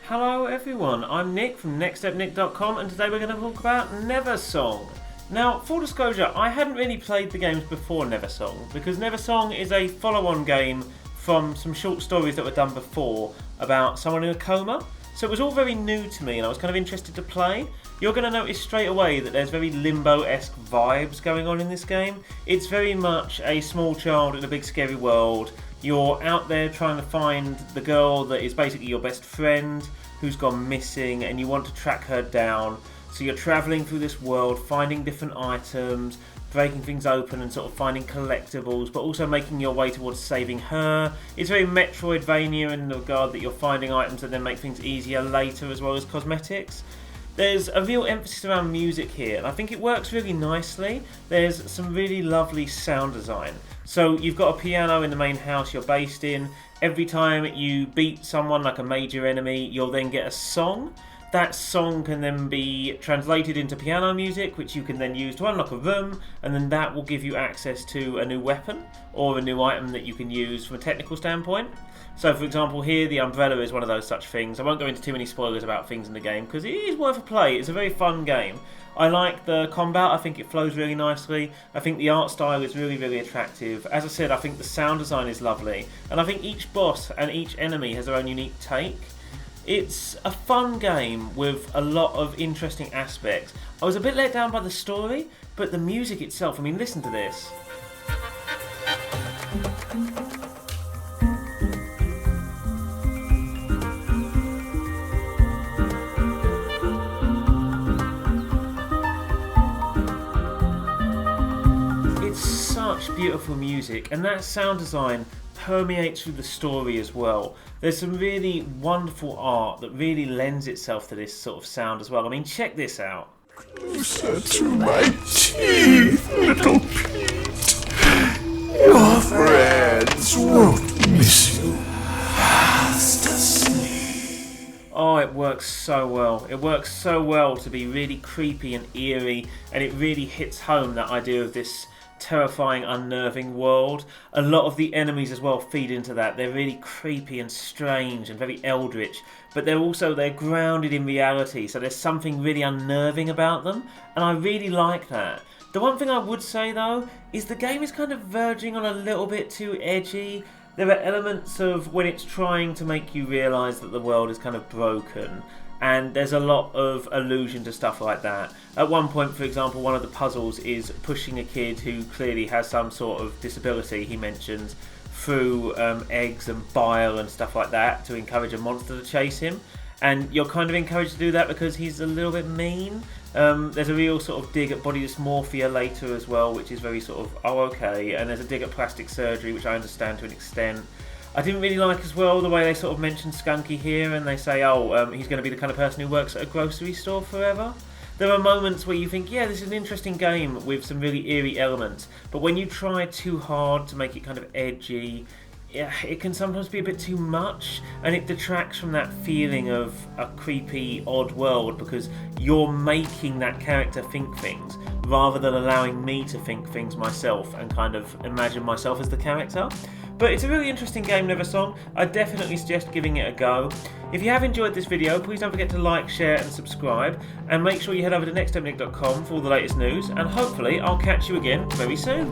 Hello everyone, I'm Nick from nextstepnick.com and today we're going to talk about Neversong. Now, full disclosure, I hadn't really played the games before Neversong because Neversong is a follow-on game from some short stories that were done before about someone in a coma. So it was all very new to me and I was kind of interested to play. You're going to notice straight away that there's very Limbo-esque vibes going on in this game. It's very much a small child in a big scary world. You're out there trying to find the girl that is basically your best friend who's gone missing and you want to track her down. So you're travelling through this world, finding different items, breaking things open and sort of finding collectibles, but also making your way towards saving her. It's very Metroidvania in the regard that you're finding items that then make things easier later as well as cosmetics. There's a real emphasis around music here and I think it works really nicely. There's some really lovely sound design. So you've got a piano in the main house you're based in. Every time you beat someone like a major enemy, you'll then get a song. That song can then be translated into piano music, which you can then use to unlock a room, and then that will give you access to a new weapon or a new item that you can use from a technical standpoint. So for example here, the umbrella is one of those such things. I won't go into too many spoilers about things in the game because it is worth a play. It's a very fun game. I like the combat, I think it flows really nicely. I think the art style is really, really attractive. As I said, I think the sound design is lovely. And I think each boss and each enemy has their own unique take. It's a fun game with a lot of interesting aspects. I was a bit let down by the story, but the music itself, I mean, listen to this. It's such beautiful music, and that sound design permeates through the story as well. There's some really wonderful art that really lends itself to this sort of sound as well. I mean, check this out. Closer to my teeth, little Pete. Your friends won't miss you fast asleep. Oh, it works so well. It works so well to be really creepy and eerie, and it really hits home that idea of this terrifying, unnerving world. A lot of the enemies as well feed into that. They're really creepy and strange and very eldritch, but they're grounded in reality, so there's something really unnerving about them, and I really like that. The one thing I would say though is the game is kind of verging on a little bit too edgy. There are elements of when it's trying to make you realise that the world is kind of broken, and there's a lot of allusion to stuff like that. At one point, for example, one of the puzzles is pushing a kid who clearly has some sort of disability, he mentions, through eggs and bile and stuff like that to encourage a monster to chase him. And you're kind of encouraged to do that because he's a little bit mean. There's a real sort of dig at body dysmorphia later as well, which is very sort of, oh okay, and there's a dig at plastic surgery, which I understand to an extent. I didn't really like as well the way they sort of mention Skunky here and they say, he's going to be the kind of person who works at a grocery store forever. There are moments where you think, yeah, this is an interesting game with some really eerie elements, but when you try too hard to make it kind of edgy, yeah, it can sometimes be a bit too much and it detracts from that feeling of a creepy, odd world because you're making that character think things rather than allowing me to think things myself and kind of imagine myself as the character. But it's a really interesting game, Neversong. I definitely suggest giving it a go. If you have enjoyed this video, please don't forget to like, share and subscribe, and make sure you head over to nextstepnick.com for all the latest news, and hopefully I'll catch you again very soon.